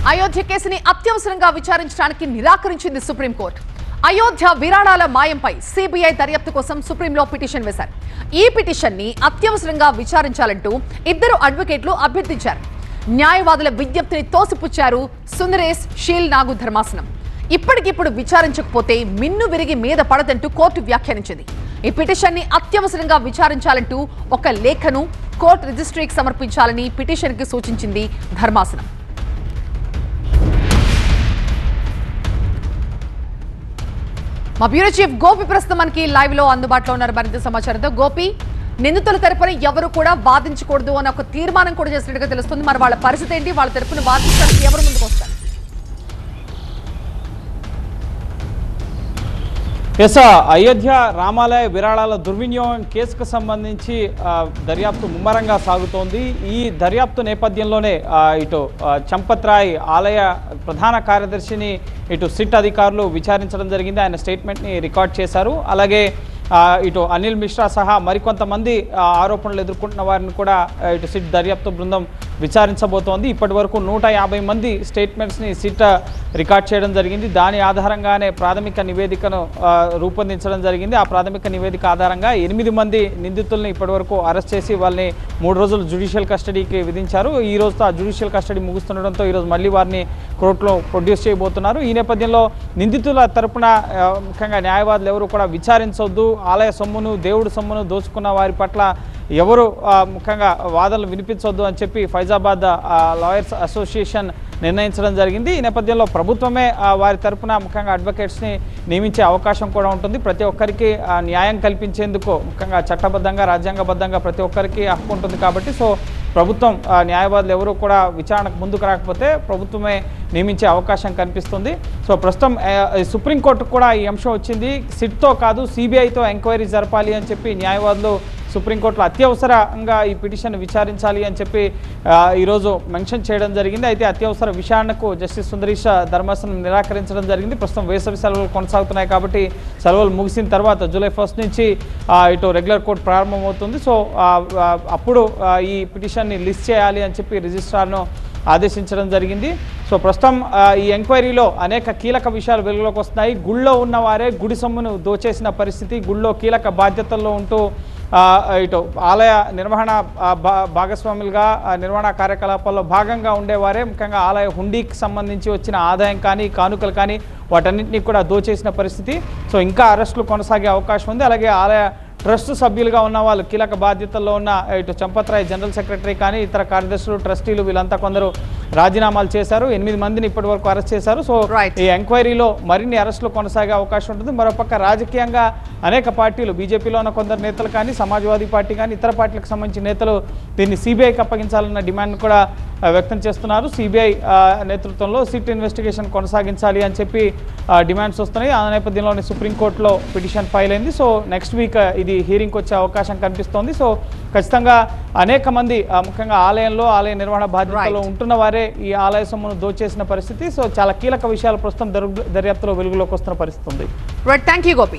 అయోధ్య కేసుని అత్యవసరంగా విచారించడానికి నిరాకరించింది సుప్రీంకోర్టు. అయోధ్య విరాళాల మాయంపై సిబిఐ దర్యాప్తు కోసం సుప్రీంలో పిటిషన్ వేశారు. ఈ పిటిషన్ ని అత్యవసరంగా విచారించాలంటూ ఇద్దరు అడ్వకేట్లు అభ్యర్థించారు. న్యాయవాదుల విజ్ఞప్తిని తోసిపుచ్చారు సుందరేశ్ షీల్ నాగు ధర్మాసనం. ఇప్పటికిప్పుడు విచారించకపోతే మిన్ను విరిగి మీద పడదంటూ కోర్టు వ్యాఖ్యానించింది. ఈ పిటిషన్ ని అత్యవసరంగా విచారించాలంటూ ఒక లేఖను కోర్టు రిజిస్ట్రీకి సమర్పించాలని పిటిషన్ కి సూచించింది ధర్మాసనం. మా బ్యూరో చీఫ్ గోపి ప్రస్తుతం మనకి లైవ్ లో అందుబాటులో ఉన్నారు. మరింత సమాచారంతో గోపి, నిందితుల తరపున ఎవరు కూడా వాదించకూడదు అన్న ఒక తీర్మానం కూడా చేసినట్టుగా తెలుస్తుంది. మరి వాళ్ళ పరిస్థితి ఏంటి? వాళ్ళ తరపున వాదించడానికి ఎవరు ముందుకు వస్తారు? అయోధ్య రామాలయ విరాళాల దుర్వినియోగం కేసుకు సంబంధించి దర్యాప్తు ముమ్మరంగా సాగుతోంది. ఈ దర్యాప్తు నేపథ్యంలోనే ఇటు చంపత్ రాయ్ ఆలయ ప్రధాన కార్యదర్శిని ఇటు సిట్ అధికారులు విచారించడం జరిగింది. ఆయన స్టేట్మెంట్ని రికార్డ్ చేశారు. అలాగే ఇటు అనిల్ మిశ్రా సహా మరికొంతమంది ఆరోపణలు ఎదుర్కొంటున్న వారిని కూడా ఇటు సిట్ దర్యాప్తు బృందం విచారించబోతోంది. ఇప్పటి వరకు 150 మంది స్టేట్మెంట్స్ని సిట్ రికార్డ్ చేయడం జరిగింది. దాని ఆధారంగానే ప్రాథమిక నివేదికను రూపొందించడం జరిగింది. ఆ ప్రాథమిక నివేదిక ఆధారంగా 8 మంది నిందితుల్ని ఇప్పటి వరకు అరెస్ట్ చేసి వాళ్ళని 3 రోజులు జ్యుడిషియల్ కస్టడీకి విధించారు. ఈ రోజుతో ఆ జ్యుడిషియల్ కస్టడీ ముగుస్తుండడంతో ఈరోజు మళ్ళీ వారిని కోర్టులో ప్రొడ్యూస్ చేయబోతున్నారు. ఈ నేపథ్యంలో నిందితుల తరపున ముఖ్యంగా న్యాయవాదులు ఎవరు కూడా విచారించవద్దు, ఆలయ సొమ్మును దేవుడి సొమ్మును దోచుకున్న వారి పట్ల ఎవరు ముఖ్యంగా వాదనలు వినిపించవద్దు అని చెప్పి ఫైజాబాద్ లాయర్స్ అసోసియేషన్ నిర్ణయించడం జరిగింది. ఈ నేపథ్యంలో ప్రభుత్వమే వారి తరపున ముఖ్యంగా అడ్వకేట్స్ని నియమించే అవకాశం కూడా ఉంటుంది. ప్రతి ఒక్కరికి న్యాయం కల్పించేందుకు ముఖ్యంగా చట్టబద్ధంగా రాజ్యాంగబద్ధంగా ప్రతి ఒక్కరికి హక్కు ఉంటుంది కాబట్టి ప్రభుత్వం న్యాయవాదులు ఎవరు కూడా విచారణకు ముందుకు రాకపోతే ప్రభుత్వమే నియమించే అవకాశం కనిపిస్తుంది. ప్రస్తుతం సుప్రీంకోర్టుకు కూడా ఈ అంశం వచ్చింది. సిట్తో కాదు సిబిఐతో ఎంక్వైరీ జరపాలి అని చెప్పి న్యాయవాదులు సుప్రీంకోర్టులో అత్యవసరంగా ఈ పిటిషన్ విచారించాలి అని చెప్పి ఈరోజు మెన్షన్ చేయడం జరిగింది. అయితే అత్యవసర విచారణకు జస్టిస్ సుందరేశ్ ధర్మాసనం నిరాకరించడం జరిగింది. ప్రస్తుతం వేసవి సెలవులు కొనసాగుతున్నాయి కాబట్టి సెలవులు ముగిసిన తర్వాత జూలై 1 నుంచి ఇటు రెగ్యులర్ కోర్టు ప్రారంభమవుతుంది. అప్పుడు ఈ పిటిషన్ని లిస్ట్ చేయాలి అని చెప్పి రిజిస్ట్రార్ను ఆదేశించడం జరిగింది. ప్రస్తుతం ఈ ఎంక్వైరీలో అనేక కీలక విషయాలు వెలుగులోకి వస్తున్నాయి. గుళ్ళో ఉన్నవారే గుడి సొమ్మును దోచేసిన పరిస్థితి, గుళ్ళో కీలక బాధ్యతల్లో ఉంటూ ఇటు ఆలయ నిర్వహణ భాగస్వాములుగా నిర్వహణ కార్యకలాపాల్లో భాగంగా ఉండేవారే ముఖ్యంగా ఆలయ హుండీకి సంబంధించి వచ్చిన ఆదాయం కానీ కానుకలు కానీ వాటన్నింటినీ కూడా దోచేసిన పరిస్థితి. ఇంకా అరెస్టులు కొనసాగే అవకాశం ఉంది. అలాగే ఆలయ ట్రస్ట్ సభ్యులుగా ఉన్న వాళ్ళు కీలక బాధ్యతల్లో ఉన్న ఇటు చంపత్ రాయ్ జనరల్ సెక్రటరీ కానీ ఇతర కార్యదర్శులు ట్రస్టీలు వీళ్ళంతా కొందరు రాజీనామాలు చేశారు. 8 మందిని ఇప్పటి వరకు అరెస్ట్ చేశారు. ఈ ఎంక్వైరీలో మరిన్ని అరెస్టులు కొనసాగే అవకాశం ఉంటుంది. మరోపక్క రాజకీయంగా అనేక పార్టీలు బీజేపీలో ఉన్న కొందరు నేతలు కానీ సమాజ్వాదీ పార్టీ కానీ ఇతర పార్టీలకు సంబంధించిన నేతలు దీన్ని సిబిఐకి అప్పగించాలన్న డిమాండ్ కూడా వ్యక్తం చేస్తున్నారు. సిబిఐ నేతృత్వంలో సిట్ ఇన్వెస్టిగేషన్ కొనసాగించాలి అని చెప్పి డిమాండ్స్ వస్తున్నాయి. ఆ నేపథ్యంలోనే సుప్రీంకోర్టులో పిటిషన్ ఫైల్ అయింది. నెక్స్ట్ వీక్ ఇది హీరింగ్కి వచ్చే అవకాశం కనిపిస్తోంది. ఖచ్చితంగా అనేక మంది ముఖ్యంగా ఆలయంలో ఆలయ నిర్వహణ బాధ్యతలో ఉంటున్న వారే ఈ ఆలయ సొమ్మును దోచేసిన పరిస్థితి. చాలా కీలక విషయాలు ప్రస్తుతం దర్యాప్తులో వెలుగులోకి వస్తున్న పరిస్థితి ఉంది. Thank you Gopi.